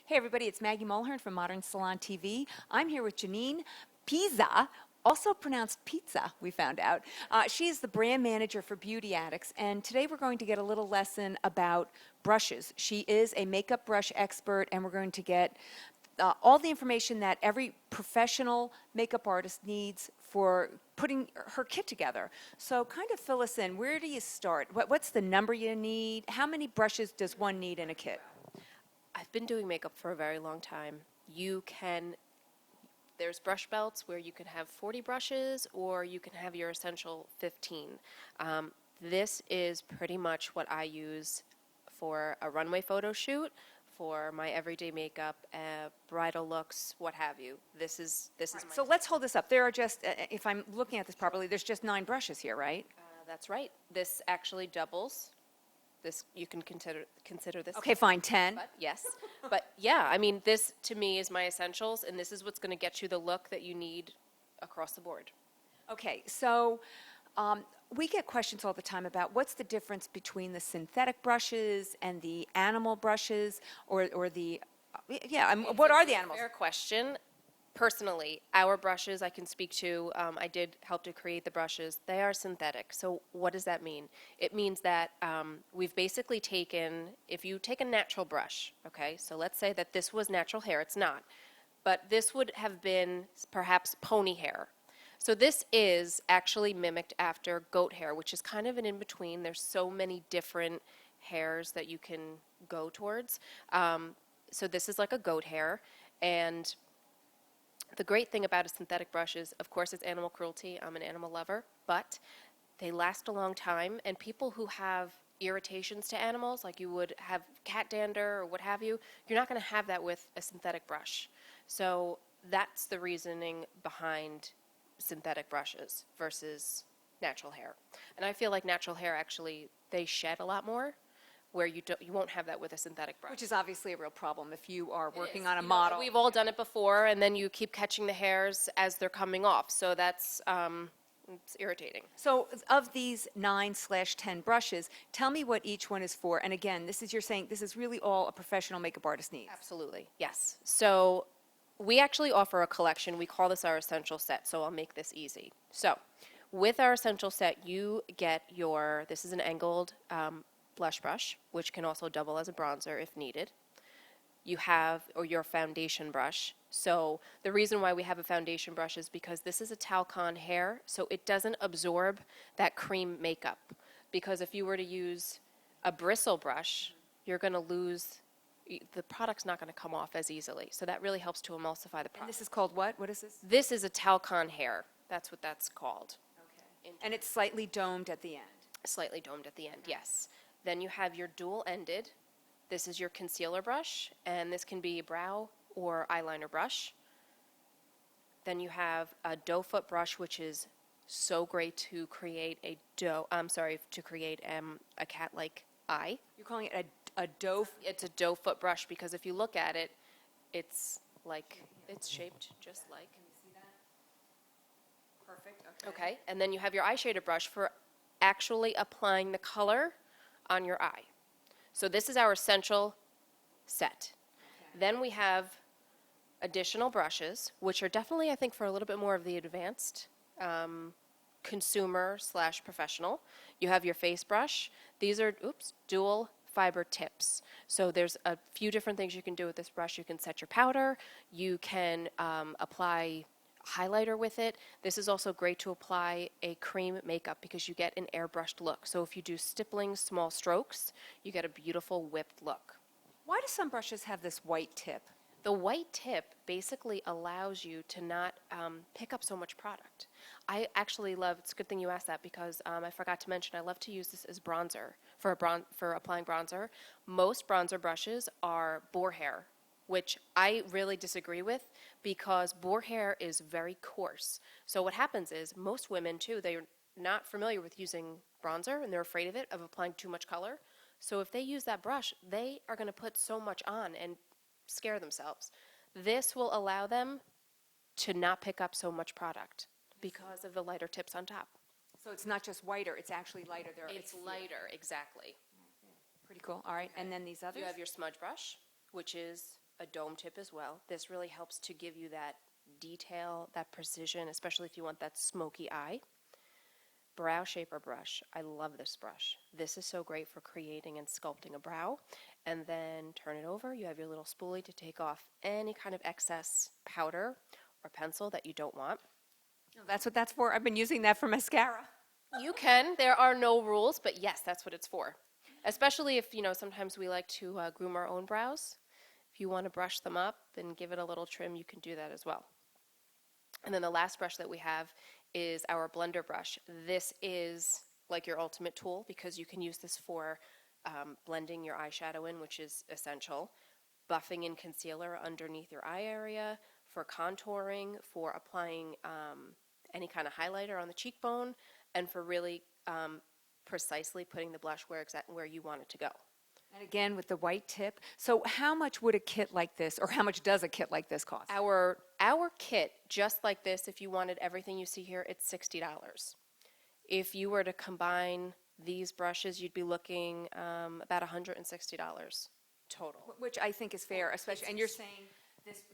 Hey everybody, it's Maggie Mulhern from Modern Salon TV. I'm here with Jenine Pizza, also pronounced pizza, we found out. She is the brand manager for Beauty Addicts, and today we're going to get a little lesson about brushes. She is a makeup brush expert, and we're going to get all the information that every professional makeup artist needs for putting her kit together. So kind of fill us in. Where do you start? What's the number you need? How many brushes does one need in a kit? I've been doing makeup for a very long time. There's brush belts where you can have 40 brushes or you can have your essential 15. This is pretty much what I use for a runway photo shoot, for my everyday makeup, bridal looks, what have you. This is my So let's hold this up. There are just, if I'm looking at this properly, there's just 9 brushes here, right? That's right. This actually doubles. This you can consider this. Okay, fine, 10. But yes. But yeah, I mean, this to me is my essentials, and this is what's going to get you the look that you need across the board. Okay, so we get questions all the time about what's the difference between the synthetic brushes and the animal brushes, or the, what are the animals? Fair question. Personally, our brushes I can speak to, I did help to create the brushes. They are synthetic. So what does that mean? It means that we've basically taken, if you take a natural brush, okay, so let's say that this was natural hair. It's not. But this would have been perhaps pony hair. So this is actually mimicked after goat hair, which is kind of an in-between. There's so many different hairs that you can go towards. So this is like a goat hair, and the great thing about a synthetic brush is, of course, it's animal cruelty. I'm an animal lover, but they last a long time, and people who have irritations to animals, like you would have cat dander or what have you, you're not going to have that with a synthetic brush. So that's the reasoning behind synthetic brushes versus natural hair. And I feel like natural hair actually, they shed a lot more, where you won't have that with a synthetic brush. Which is obviously a real problem if you are working on a model. We've all done it before, and then you keep catching the hairs as they're coming off. So that's it's irritating. So of these 9/10 brushes, tell me what each one is for. And again, you're saying this is really all a professional makeup artist needs. Absolutely, yes. So we actually offer a collection. We call this our essential set, so I'll make this easy. So with our essential set, you get this is an angled blush brush, which can also double as a bronzer if needed. You have, or your foundation brush. So the reason why we have a foundation brush is because this is a talcon hair, so it doesn't absorb that cream makeup. Because if you were to use a bristle brush, you're going to lose, the product's not going to come off as easily. So that really helps to emulsify the product. And this is called what? What is this? This is a talcon hair. That's what that's called. Okay. And it's slightly domed at the end. Slightly domed at the end, yes. Then you have your dual-ended. This is your concealer brush, and this can be a brow or eyeliner brush. Then you have a doe foot brush, which is so great to create a cat-like eye. You're calling it a doe? It's a doe foot brush because if you look at it, it's shaped just like. Can you see that? Perfect. Okay, and then you have your eye shader brush for actually applying the color on your eye. So this is our essential set. Okay. Then we have additional brushes, which are definitely, I think, for a little bit more of the advanced consumer/professional. You have your face brush. These are, dual fiber tips. So there's a few different things you can do with this brush. You can set your powder. You can apply highlighter with it. This is also great to apply a cream makeup because you get an airbrushed look. So if you do stippling small strokes, you get a beautiful whipped look. Why do some brushes have this white tip? The white tip basically allows you to not pick up so much product. I actually love, it's a good thing you asked that because I forgot to mention I love to use this as bronzer, for applying bronzer. Most bronzer brushes are boar hair, which I really disagree with because boar hair is very coarse. So what happens is most women too, they're not familiar with using bronzer and they're afraid of it, of applying too much color. So if they use that brush, they are going to put so much on and scare themselves. This will allow them to not pick up so much product because of the lighter tips on top. So it's not just whiter, it's actually lighter there. It's lighter, exactly. Pretty cool. All right, and then these others? You have your smudge brush, which is a dome tip as well. This really helps to give you that detail, that precision, especially if you want that smoky eye. Brow shaper brush. I love this brush. This is so great for creating and sculpting a brow. And then turn it over. You have your little spoolie to take off any kind of excess powder or pencil that you don't want. No, that's what that's for. I've been using that for mascara. You can. There are no rules, but yes, that's what it's for. Especially if, sometimes we like to groom our own brows. If you want to brush them up and give it a little trim, you can do that as well. And then the last brush that we have is our blender brush. This is like your ultimate tool because you can use this for blending your eyeshadow in, which is essential, buffing in concealer underneath your eye area, for contouring, for applying any kind of highlighter on the cheekbone, and for really precisely putting the blush where you want it to go. And again, with the white tip. So how much would a kit like this, or how much does a kit like this cost? Our kit, just like this, if you wanted everything you see here, it's $60. If you were to combine these brushes, you'd be looking about $160 total. Which I think is fair, especially, and you're saying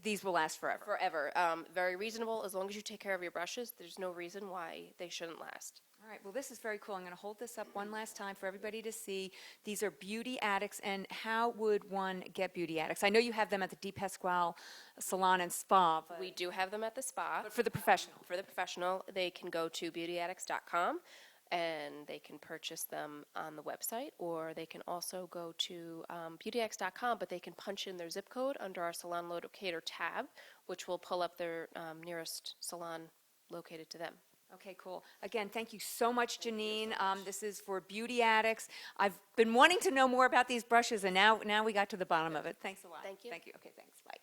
these will last forever. Forever. Very reasonable. As long as you take care of your brushes, there's no reason why they shouldn't last. All right, well, this is very cool. I'm going to hold this up one last time for everybody to see. These are Beauty Addicts, and how would one get Beauty Addicts? I know you have them at the Di Pasquale Salon and Spa. But We do have them at the spa. for the professional. For the professional, they can go to beautyaddicts.com and they can purchase them on the website, or they can also go to beautyaddicts.com, but they can punch in their zip code under our salon locator tab, which will pull up their nearest salon located to them. Okay, cool. Again, thank you so much, Janine. This is for Beauty Addicts. I've been wanting to know more about these brushes, and now we got to the bottom of it. Thanks a lot. Thank you. Thank you. Okay, thanks. Bye.